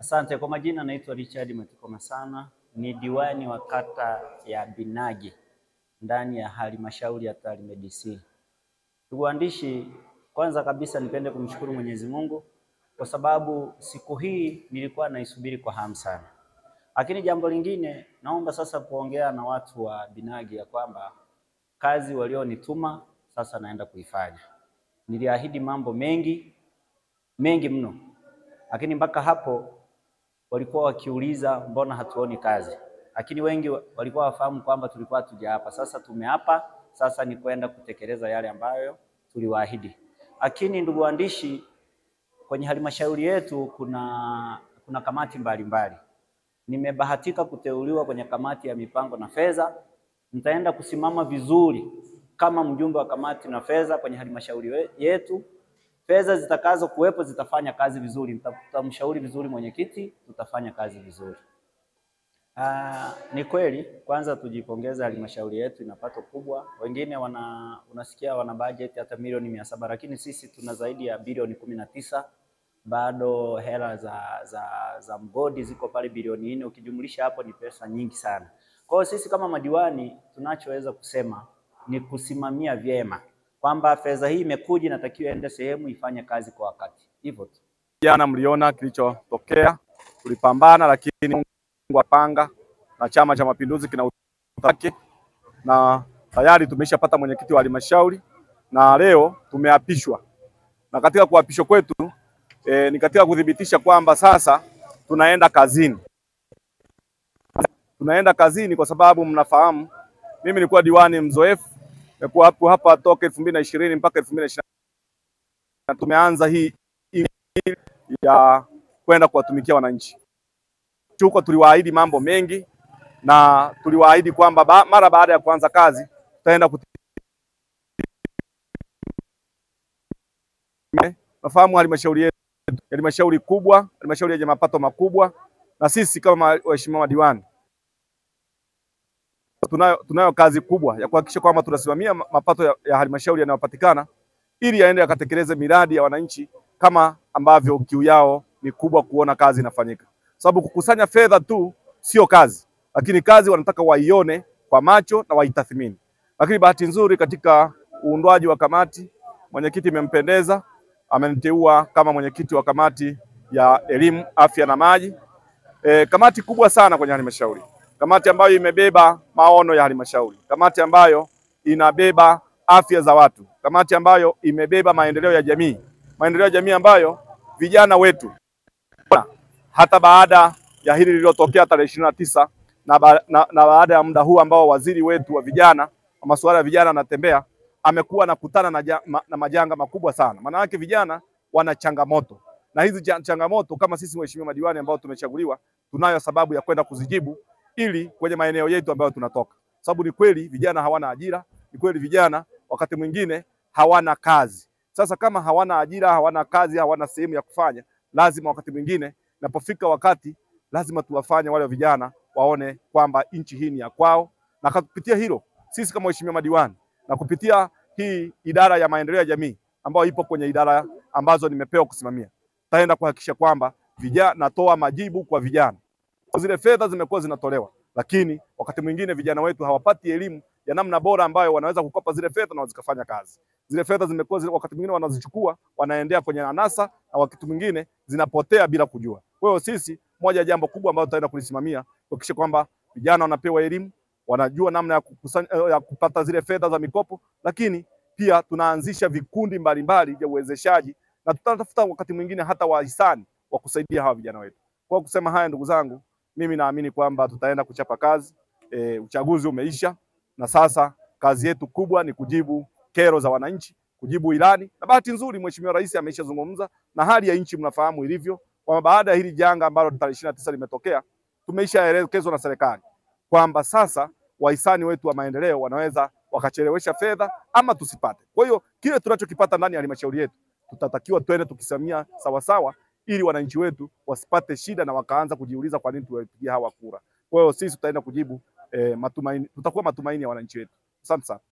Asante. Kwa majina naitwa Richard Matiko Masana, ni diwani wa kata ya Binagi ndani ya halmashauri ya Tarime DC. Ndugu waandishi, kwanza kabisa nipende kumshukuru Mwenyezi Mungu kwa sababu siku hii nilikuwa naisubiri kwa hamu sana. Lakini jambo lingine, naomba sasa kuongea na watu wa Binagi ya kwamba kazi walionituma sasa naenda kuifanya. Niliahidi mambo mengi mno, lakini mpaka hapo walikuwa wakiuliza mbona hatuoni kazi, lakini wengi walikuwa wafahamu kwamba tulikuwa tujaapa. Sasa tumeapa, sasa ni kwenda kutekeleza yale ambayo tuliwaahidi. Lakini ndugu waandishi, kwenye halmashauri yetu kuna kamati mbalimbali. Nimebahatika kuteuliwa kwenye kamati ya mipango na fedha. Nitaenda kusimama vizuri kama mjumbe wa kamati na fedha kwenye halmashauri yetu. Fedha zitakazo kuwepo zitafanya kazi vizuri, tutamshauri vizuri mwenyekiti, tutafanya kazi vizuri. Ni kweli, kwanza tujipongeza, halmashauri yetu ina pato kubwa. Wengine unasikia wana budget hata milioni 700, lakini sisi tuna zaidi ya bilioni 19. Bado hela za mgodi ziko pale bilioni 4, ukijumlisha hapo ni pesa nyingi sana. Kwa hiyo sisi kama madiwani tunachoweza kusema ni kusimamia vyema kwamba fedha hii imekuja, inatakiwa ende sehemu ifanye kazi kwa wakati. Hivyo tu. Jana mliona kilichotokea, tulipambana, lakini Mungu apanga na Chama cha Mapinduzi kina utaki, na tayari tumeshapata mwenyekiti wa halmashauri na leo tumeapishwa. Na katika kuapishwa kwetu ni katika kudhibitisha kwamba sasa tunaenda kazini. Tunaenda kazini kwa sababu mnafahamu mimi nilikuwa diwani mzoefu. Nimekuwa hapa toka 2020 mpaka 2020. Tumeanza hii ya kwenda kuwatumikia wananchi. Tuko tuliwaahidi mambo mengi na tuliwaahidi kwamba mara baada ya kuanza kazi tutaenda nafahamu halmashauri yetu, halmashauri kubwa, halmashauri yenye mapato makubwa, na sisi kama waheshimiwa diwani tunayo kazi kubwa ya kuhakikisha kwamba tunasimamia mapato ya halmashauri yanayopatikana ili yaende yakatekeleze miradi ya wananchi kama ambavyo kiu yao ni kubwa kuona kazi inafanyika. Sababu kukusanya fedha tu sio kazi, lakini kazi wanataka waione kwa macho na waitathmini. Lakini bahati nzuri katika uundwaji wa kamati, mwenyekiti imempendeza, ameniteua kama mwenyekiti wa kamati ya elimu, afya na maji. Kamati kubwa sana kwenye halmashauri. Kamati ambayo imebeba maono ya halmashauri, kamati ambayo inabeba afya za watu, kamati ambayo imebeba maendeleo ya jamii ambayo vijana wetu hata baada ya hili lililotokea tarehe 29 na baada ya muda huu ambao waziri wetu wa vijana wa masuala ya vijana anatembea, amekuwa nakutana na majanga makubwa sana. Maana yake vijana wana changamoto, na hizi changamoto kama sisi waheshimiwa madiwani ambao tumechaguliwa tunayo sababu ya kwenda kuzijibu ili kwenye maeneo yetu ambayo tunatoka. Sababu ni kweli vijana hawana ajira, ni kweli vijana wakati mwingine hawana kazi. Sasa kama hawana ajira, hawana kazi, hawana sehemu ya kufanya, lazima wakati mwingine napofika wakati lazima tuwafanye wale vijana waone kwamba nchi hii ni ya kwao. Na kupitia hilo sisi kama waheshimiwa madiwani na kupitia hii idara ya maendeleo ya jamii ambayo ipo kwenye idara ambazo nimepewa kusimamia, taenda kuhakikisha kwamba vijana natoa majibu kwa vijana. Zile fedha zimekuwa zinatolewa, lakini wakati mwingine vijana wetu hawapati elimu ya namna bora ambayo wanaweza kukopa zile fedha na wazikafanya kazi. Zile fedha zimekuwa wakati mwingine wanazichukua, wanaendea kwenye anasa, na wakati mwingine zinapotea bila kujua. Kwa hiyo sisi, moja ya jambo kubwa ambalo tutaenda kulisimamia kuhakikisha kwamba vijana wanapewa elimu, wanajua namna ya kukusanya, ya kupata zile fedha za mikopo, lakini pia tunaanzisha vikundi mbalimbali vya uwezeshaji na tutatafuta wakati mwingine hata wahisani wa kusaidia hawa vijana wetu. Kwa kusema haya, ndugu zangu, mimi naamini kwamba tutaenda kuchapa kazi. Uchaguzi umeisha na sasa kazi yetu kubwa ni kujibu kero za wananchi, kujibu ilani. Na bahati nzuri Mheshimiwa Rais ameshazungumza na hali ya nchi mnafahamu ilivyo, kwamba baada ya hili janga ambalo tarehe 29 limetokea, tumeishaelekezwa na serikali kwamba sasa wahisani wetu wa maendeleo wanaweza wakachelewesha fedha ama tusipate. Kwa hiyo kile tunachokipata ndani ya halmashauri yetu tutatakiwa twende tukisimamia sawa ili wananchi wetu wasipate shida na wakaanza kujiuliza kwa nini tuwapigia hawa kura. Kwa hiyo sisi tutaenda kujibu matumaini, tutakuwa matumaini ya wananchi wetu. Asante sana.